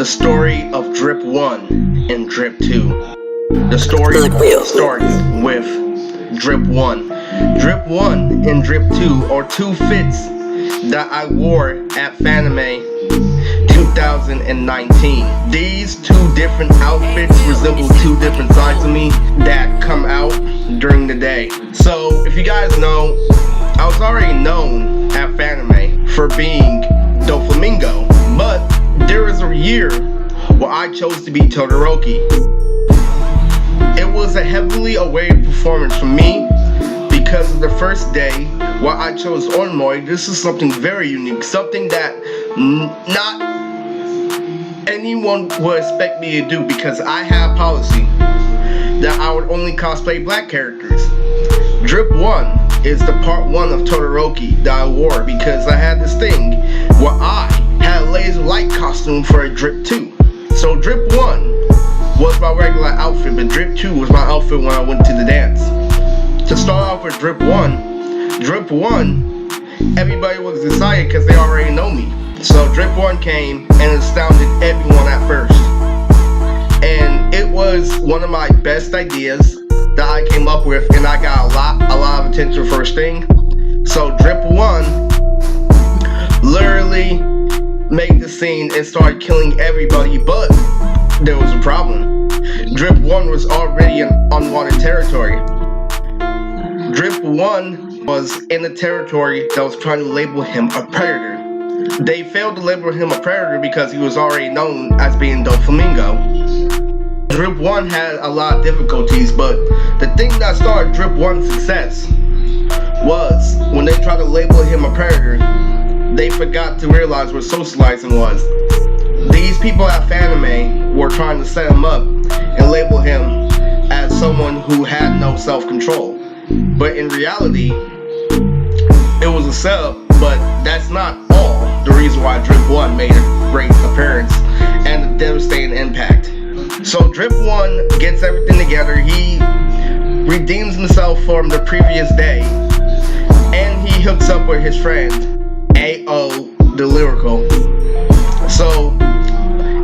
The story of Drip 1 and Drip 2. The story starts with Drip 1. Drip 1 and Drip 2 are two fits that I wore at Fanime 2019. These two different outfits resemble two different sides of me that come out during the day. So, if you guys know, I was already known at Fanime for being Doflamingo, but there was a year where I chose to be Todoroki. It was a heavily awaited performance for me because of the first day where I chose Ormoy. This is something very unique, something that not anyone would expect me to do because I have policy that I would only cosplay black characters. Drip 1 is the part 1 of Todoroki that I wore because I had this thing where I had a laser light costume for a Drip 2. So Drip 1 was my regular outfit, but Drip 2 was my outfit when I went to the dance. To start off with Drip 1, everybody was excited because they already know me. So Drip 1 came and astounded everyone at first. And it was one of my best ideas that I came up with, and I got a lot of attention first thing. So Drip 1 literally made the scene and started killing everybody, but there was a problem. Drip 1 was already in unwanted territory. Drip 1 was in a territory that was trying to label him a predator. They failed to label him a predator because he was already known as being Doflamingo. Drip 1 had a lot of difficulties, but the thing that started Drip 1's success was when they tried to label him a predator, they forgot to realize what socializing was. These people at Fanime were trying to set him up and label him as someone who had no self-control. But in reality, it was a setup, but that's not all the reason why Drip 1 made a great appearance and a devastating impact. So Drip 1 gets everything together, he redeems himself from the previous day, and he hooks up with his friend, A.O. the Lyrical. So,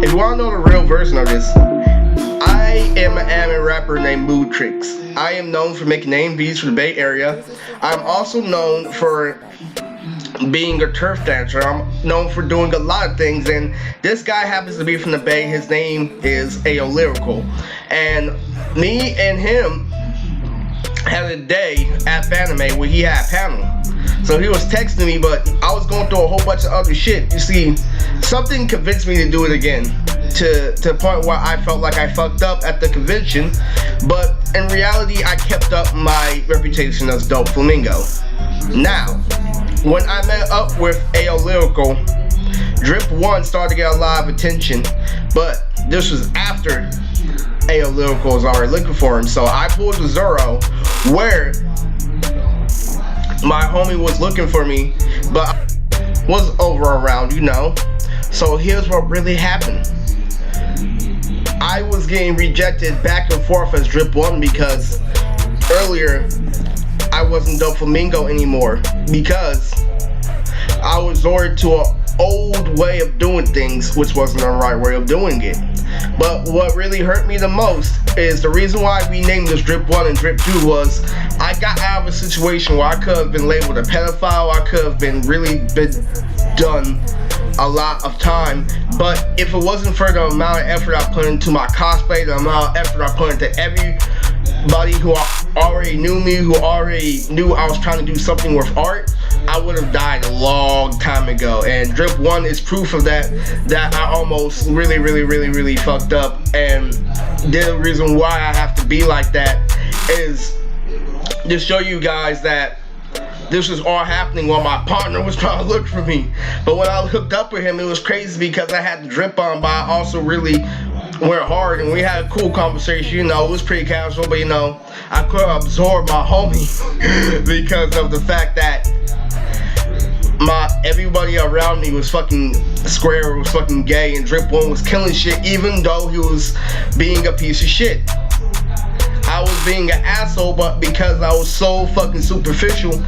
if you want to know the real version of this, I am an anime rapper named Mood Tricks. I am known for making AMVs for the Bay Area. I'm also known for being a turf dancer. I'm known for doing a lot of things, and this guy happens to be from the Bay. His name is A.O. Lyrical. And me and him had a day at Fanime where he had a panel. So he was texting me, but I was going through a whole bunch of other shit. You see, something convinced me to do it again, to the point where I felt like I fucked up at the convention, but in reality, I kept up my reputation as Doflamingo. Now, when I met up with A.O. Lyrical, Drip 1 started to get a lot of attention, but this was after A.O. Lyrical was already looking for him, so I pulled the Zoro where my homie was looking for me, but I was over around, you know. So here's what really happened. I was getting rejected back and forth as Drip 1 because earlier I wasn't Doflamingo anymore because I was ordered to an old way of doing things, which wasn't the right way of doing it. But what really hurt me the most is the reason why we named this Drip 1 and Drip 2 was I got out of a situation where I could have been labeled a pedophile, I could have been done a lot of time, but if it wasn't for the amount of effort I put into my cosplay, the amount of effort I put into everybody who already knew me, who already knew I was trying to do something with art, I would have died a long time ago. And Drip 1 is proof of that I almost really fucked up. And the reason why I have to be like that is to show you guys that this was all happening while my partner was trying to look for me. But when I hooked up with him, it was crazy because I had the drip on, but I also really went hard and we had a cool conversation. You know, it was pretty casual, but you know, I couldn't absorb my homie because of the fact that everybody around me was fucking square, was fucking gay, and Drip 1 was killing shit even though he was being a piece of shit. I was being an asshole, but because I was so fucking superficial,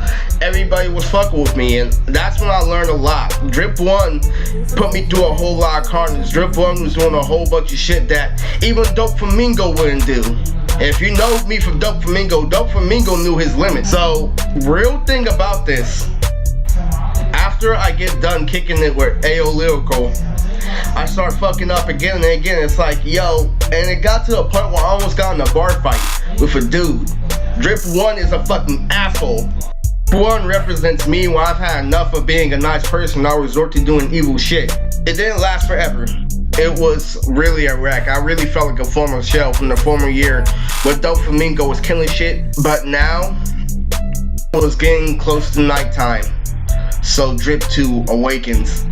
everybody was fucking with me, and that's when I learned a lot. Drip 1 put me through a whole lot of carnage. Drip 1 was doing a whole bunch of shit that even Dope Flamingo wouldn't do. If you know me from Dope Flamingo knew his limits. So, real thing about this, after I get done kicking it with AO Lyrical, I start fucking up again and again. It's like, yo, and it got to a point where I almost got in a bar fight with a dude. Drip 1 is a fucking asshole. 1 represents me when I've had enough of being a nice person. I resort to doing evil shit. It didn't last forever. It was really a wreck. I really felt like a former shell from the former year when Dope Flamingo was killing shit. But now, it was getting close to nighttime. So Drip 2 awakens.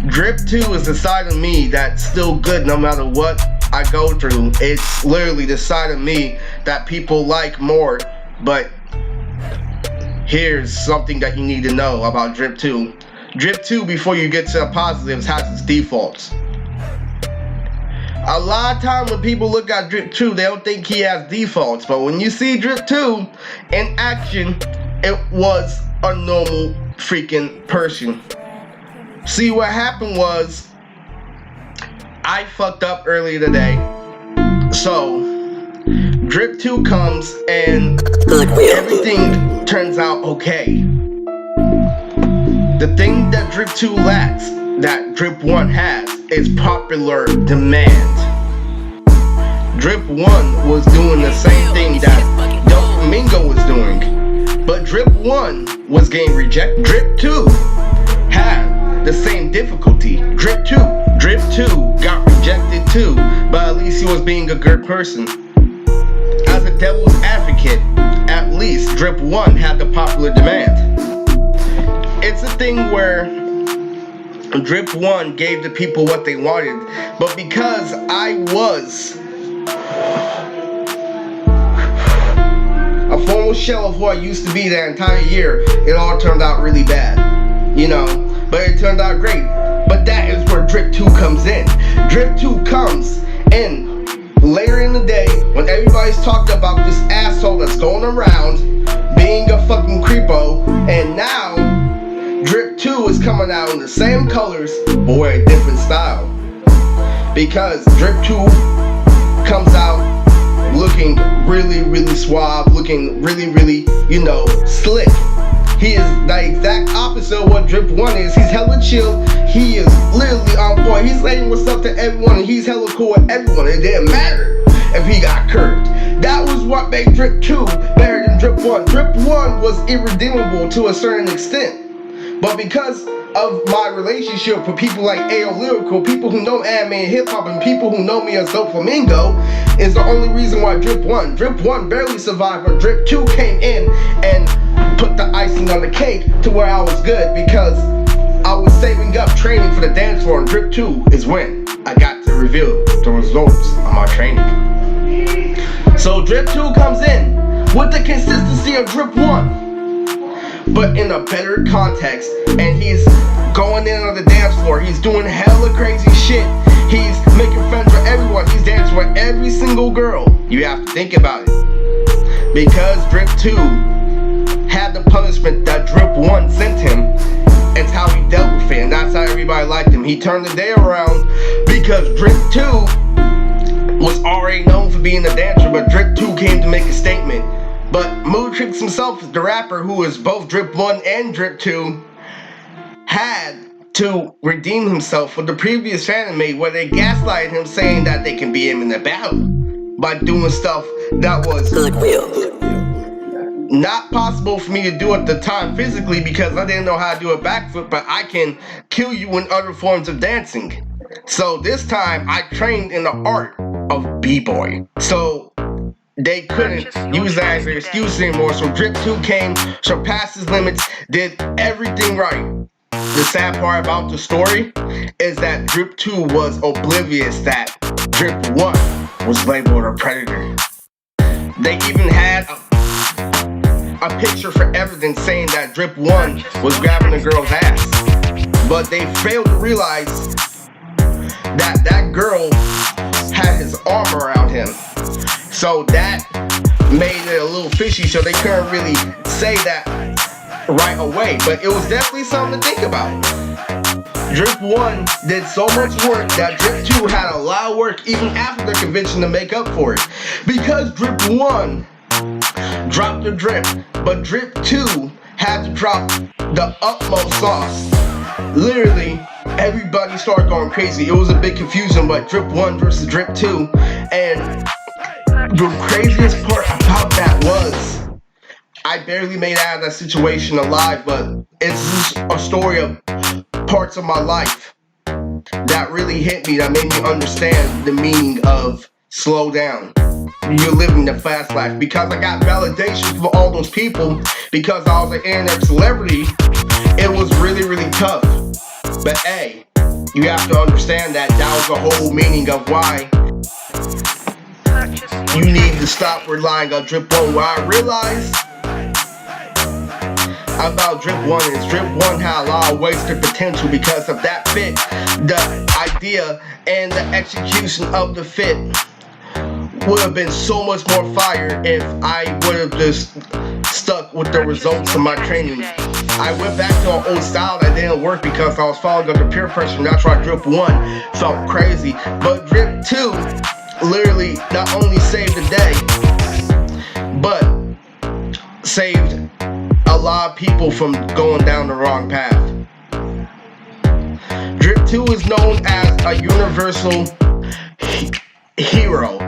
Drip 2 is the side of me that's still good no matter what I go through. It's literally the side of me that people like more. But here's something that you need to know about Drip 2. Drip 2, before you get to the positives, has its defaults. A lot of time when people look at Drip 2, they don't think he has defaults. But when you see Drip 2 in action, it was a normal freaking person. See, what happened was, I fucked up earlier today. So, Drip 2 comes and everything turns out okay. The thing that Drip 2 lacks, that Drip 1 has, is popular demand. Drip 1 was doing the same thing that Dope Flamingo was doing, but Drip 1 was getting rejected. Drip 2 had the same difficulty. Drip 2 got rejected too, but at least he was being a good person. As a devil's advocate, at least Drip 1 had the popular demand. It's a thing where Drip 1 gave the people what they wanted, but because I was a formal shell of who I used to be that entire year, it all turned out really bad, you know, but it turned out great. But that is where Drip 2 comes in. Drip 2 comes in later in the day when everybody's talking about this asshole that's going around being a fucking creepo, and now Drip 2 is coming out in the same colors, but with a different style. Because Drip 2 comes out looking really, really suave, looking really, really, you know, slick. He is the exact opposite of what Drip 1 is. He's hella chill. He is literally on point. He's saying what's up to everyone, and he's hella cool with everyone. It didn't matter if he got curved. That was what made Drip 2 better than Drip 1. Drip 1 was irredeemable to a certain extent. But because of my relationship with people like AO Lyrical, people who know anime and hip-hop, and people who know me as Dope Flamingo, is the only reason why Drip 1 barely survived, but Drip 2 came in and put the icing on the cake to where I was good, because I was saving up training for the dance floor, and Drip 2 is when I got to reveal the results of my training. So Drip 2 comes in with the consistency of Drip 1, but in a better context, and he's going in on the dance floor. He's doing hella crazy shit. He's making friends with everyone. He's dancing with every single girl. You have to think about it. Because Drip 2 had the punishment that Drip 1 sent him, it's how he dealt with it, and that's how everybody liked him. He turned the day around because Drip 2 was already known for being a dancer, but Drip 2 came to make a statement. But Mootrix himself, the rapper who is both Drip 1 and Drip 2, had to redeem himself for the previous anime where they gaslighted him, saying that they can beat him in the battle by doing stuff that was not possible for me to do at the time physically, because I didn't know how to do a backflip, but I can kill you in other forms of dancing. So this time I trained in the art of b-boy. So they couldn't use that as their excuse anymore. So Drip 2 came, surpassed his limits, did everything right. The sad part about the story is that Drip 2 was oblivious that Drip 1 was labeled a predator. They even had a picture for evidence saying that Drip 1 was grabbing the girl's ass. But they failed to realize that that girl had his arm around him. So that made it a little fishy, so they couldn't really say that right away. But it was definitely something to think about. Drip 1 did so much work that Drip 2 had a lot of work even after the convention to make up for it. Because Drip 1 dropped the drip, but Drip 2 had to drop the utmost sauce. Literally, everybody started going crazy. It was a big confusion, but Drip 1 versus Drip 2. And the craziest part about that was, I barely made it out of that situation alive, but it's just a story of parts of my life that really hit me, that made me understand the meaning of slow down. You're living the fast life. Because I got validation from all those people, because I was an internet celebrity, it was really, really tough. But hey, you have to understand that was the whole meaning of why you need to stop relying on Drip 1. What I realized about Drip 1 is Drip 1 had a lot of wasted potential because of that fit. The idea and the execution of the fit would have been so much more fire if I would have just stuck with the results of my training. I went back to an old style that didn't work because I was following under peer pressure, and that's why Drip 1 felt crazy. But Drip 2 literally not only saved the day, but saved a lot of people from going down the wrong path. Drip 2 is known as a universal hero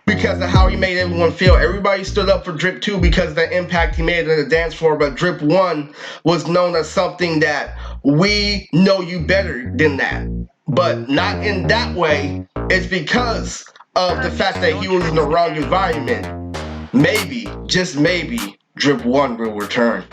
because of how he made everyone feel. Everybody stood up for Drip 2 because of the impact he made on the dance floor, but Drip 1 was known as something that we know you better than that. But not in that way. It's because of the fact that he was in the wrong environment. Maybe, just maybe, Drip 1 will return.